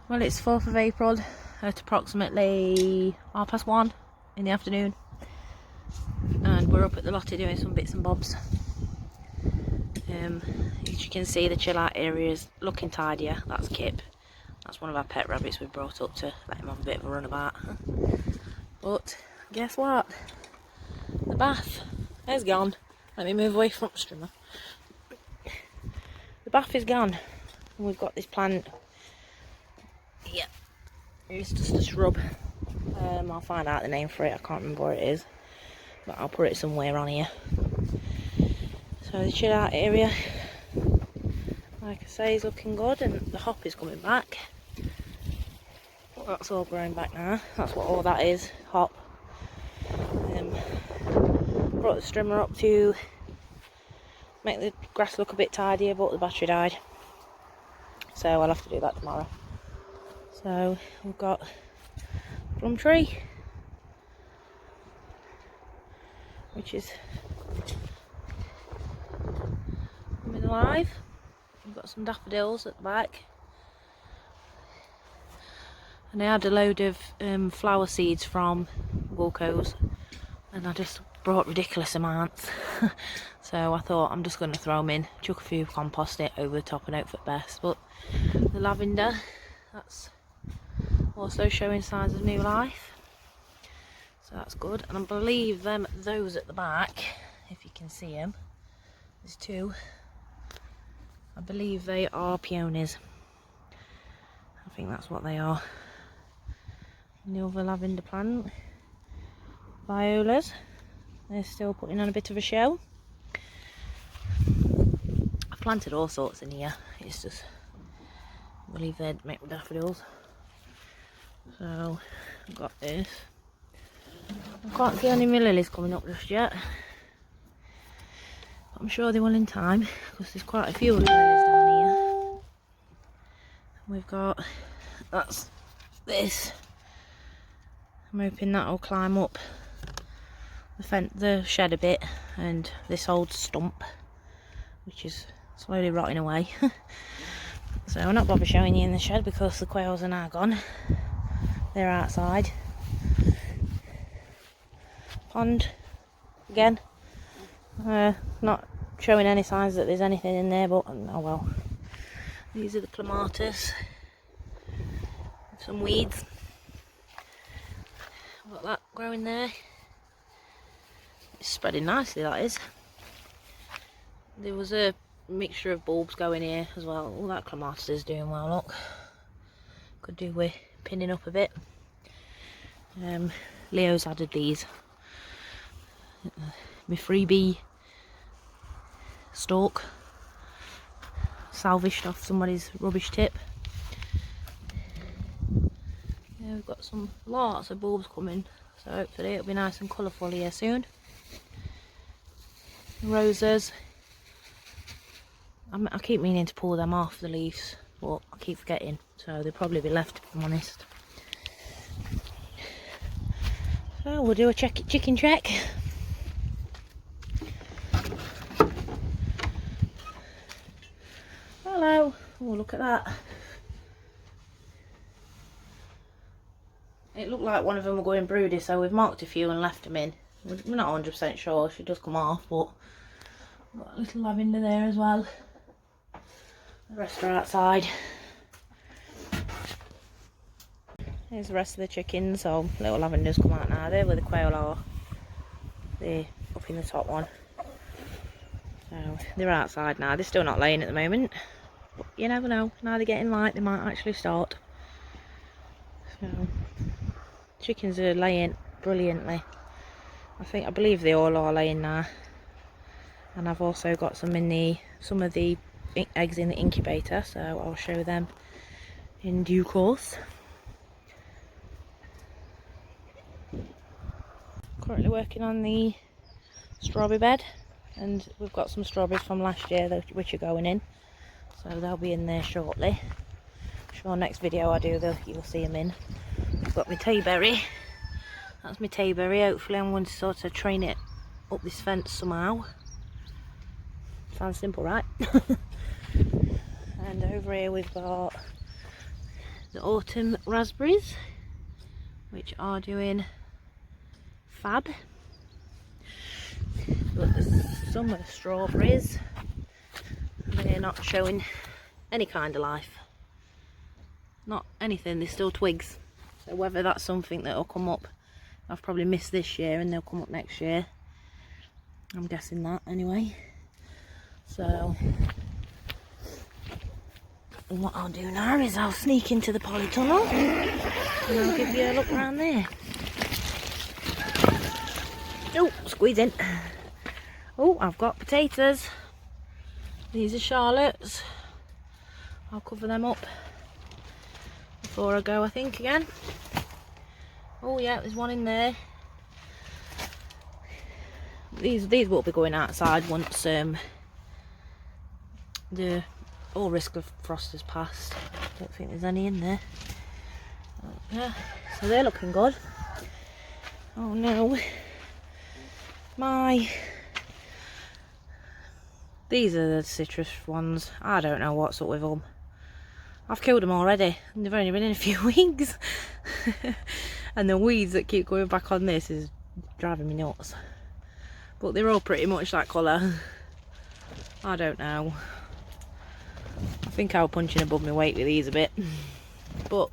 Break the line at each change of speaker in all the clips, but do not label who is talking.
Well, it's 4th of April at approximately 1:30 in the afternoon, and we're up at the lottie doing some bits and bobs. As you can see, the chill out area is looking tidier. That's Kip. That's one of our pet rabbits we brought up to let him have a bit of a run about. But guess what? The bath is gone. Let me move away from the streamer. The bath is gone, and we've got this plant. Yeah, it's just a shrub. I'll find out the name for it. I can't remember what it is, but I'll put it somewhere on here. So the chill out area, like I say, is looking good, and the hop is coming back. But that's all growing back now. That's what all that is, hop. Brought the strimmer up to make the grass look a bit tidier, but the battery died, so I'll have to do that tomorrow. So we've got plum tree, which is coming alive. We've got some daffodils at the back, and I had a load of flower seeds from Wilco's, and I just brought ridiculous amounts. So I thought I'm just going to throw them in, chuck a few, compost it over the top and hope for the best. But the lavender, that's also showing signs of new life, so that's good. And I believe those at the back, if you can see them, there's two. I believe they are peonies. I think that's what they are. And the other lavender plant, violas, they're still putting on a bit of a show. I've planted all sorts in here. It's just, I believe they'd make daffodils. So I've got this. I can't see any lilies coming up just yet, but I'm sure they will in time, because there's quite a few lilies down here. We've got, that's this. I'm hoping that'll climb up the shed a bit, and this old stump, which is slowly rotting away. So I'm not bothered showing you in the shed because the quails are now gone. They're outside. Pond again, not showing any signs that there's anything in there, but oh well. These are the clematis, some weeds. Got that growing there. It's spreading nicely, that is. There was a mixture of bulbs going here as well. All that clematis is doing well, look. Could do with pinning up a bit. Leo's added these. My freebie stalk, salvaged off somebody's rubbish tip. Yeah, we've got lots of bulbs coming, so hopefully it'll be nice and colourful here soon. Roses, I keep meaning to pull them off the leaves, but I keep forgetting, so they'll probably be left, if I'm honest. So we'll do a chicken check. Hello. Oh, look at that. It looked like one of them were going broody, so we've marked a few and left them in. We're not 100% sure she does come off, but we've got a little lavender there as well. The rest are outside. Here's the rest of the chickens, so little lavenders come out now. There where the quail are. They're up in the top one. So they're outside now. They're still not laying at the moment, but you never know. Now they're getting light, they might actually start. So chickens are laying brilliantly. I believe they all are laying now. And I've also got some of the eggs in the incubator, so I'll show them in due course. Currently working on the strawberry bed, and we've got some strawberries from last year which are going in, so they'll be in there shortly. I'm sure next video I do, you'll see them in. I've got my tayberry. That's my tayberry. Hopefully I'm going to sort of train it up this fence somehow. Sounds simple, right? And over here we've got the autumn raspberries, which are doing fab. But there's some of the strawberries, they're not showing any kind of life. Not anything, they're still twigs. So whether that's something that'll come up, I've probably missed this year and they'll come up next year. I'm guessing that anyway. So what I'll do now is I'll sneak into the polytunnel and I'll give you a look around there. Oh, squeeze in. Oh, I've got potatoes. These are Charlotte's. I'll cover them up before I go, I think, again. Oh yeah, there's one in there. These will be going outside once the all risk of frost has passed. Don't think there's any in there. Oh, yeah, so they're looking good. Oh no, these are the citrus ones. I don't know what's up with them. I've killed them already and they've only been in a few weeks. And the weeds that keep going back on this is driving me nuts. But they're all pretty much that colour. I don't know. I think I was punching above my weight with these a bit. But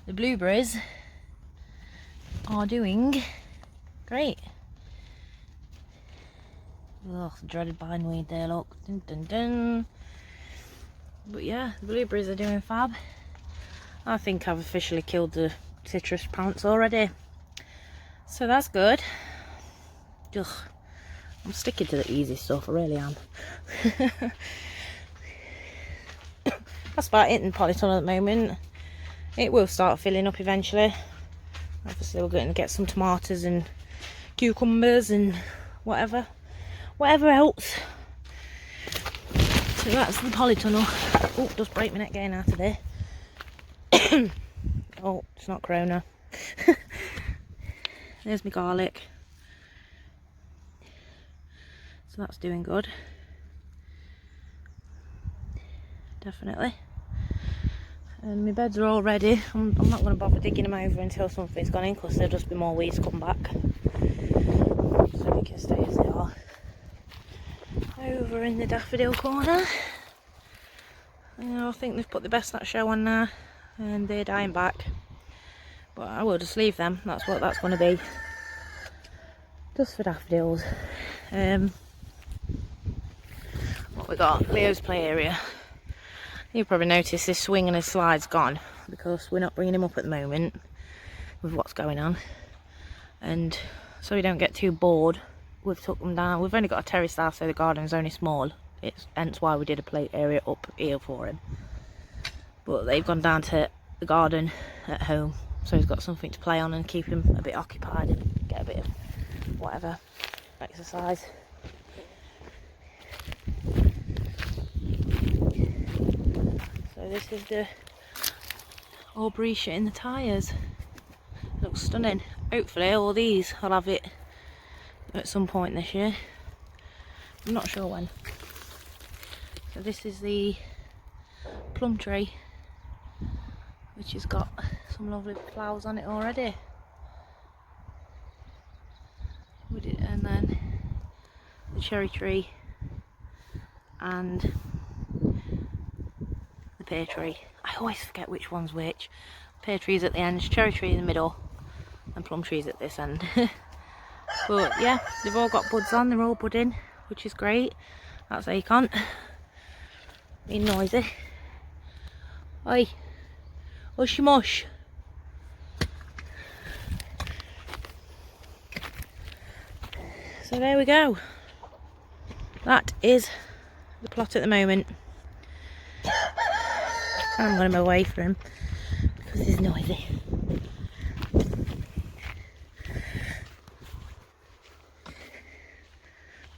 the blueberries are doing great. Oh, the dreaded bindweed there, look. Dun, dun, dun. But yeah, the blueberries are doing fab. I think I've officially killed the citrus plants already. So that's good. Ugh, I'm sticking to the easy stuff, I really am. That's about it in polytunnel at the moment. It will start filling up eventually. Obviously we're going to get some tomatoes and cucumbers and whatever else. So that's the polytunnel. Oh, just break my neck getting out of there. Oh, it's not corona. There's my garlic. So that's doing good. Definitely. And my beds are all ready. I'm not going to bother digging them over until something's gone in, because there'll just be more weeds come back. So we can stay as they are. Over in the daffodil corner. I think they've put the best that show on now, and they're dying back. But I will just leave them. That's what that's going to be. Just for daffodils. What we got? Leo's play area. You've probably noticed this swing and his slide's gone because we're not bringing him up at the moment with what's going on. And so we don't get too bored, we've took them down. We've only got a terrace house, so the garden's only small. It's hence why we did a play area up here for him. But they've gone down to the garden at home, so he's got something to play on and keep him a bit occupied and get a bit of whatever exercise. So this is the Aubrey shit in the tyres. Looks stunning. Hopefully all these I'll have it at some point this year. I'm not sure when. So this is the plum tree, which has got some lovely flowers on it already. And then the cherry tree and the pear tree. I always forget which one's which. Pear tree's at the end, cherry tree in the middle, and plum trees at this end. But yeah, they've all got buds on, they're all budding, which is great. That's acorn. Being noisy. Oi, hushy mush. So there we go. That is the plot at the moment. I'm going to move away from him because he's noisy.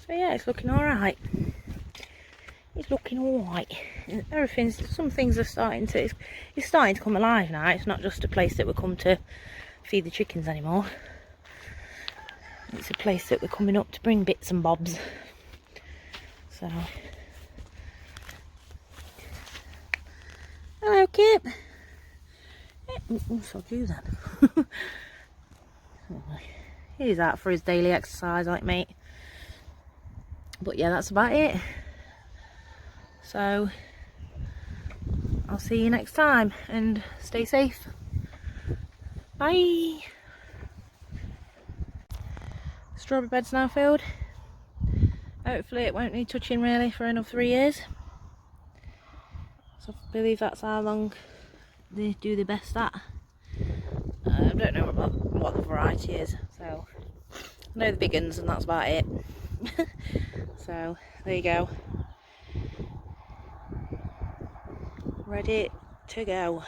So yeah, it's looking alright. It's looking alright. Some things are starting to, it's starting to come alive now. It's not just a place that we come to feed the chickens anymore. It's a place that we're coming up to bring bits and bobs. So, hello Kip. Oh, so do then. He's out for his daily exercise like me. But yeah, that's about it. So I'll see you next time and stay safe. Bye. Strawberry bed's now filled. Hopefully it won't need touching really for another 3 years. So I believe that's how long they do the best at. I don't know what the variety is, so I know the big ones and that's about it. So there you go. Ready to go.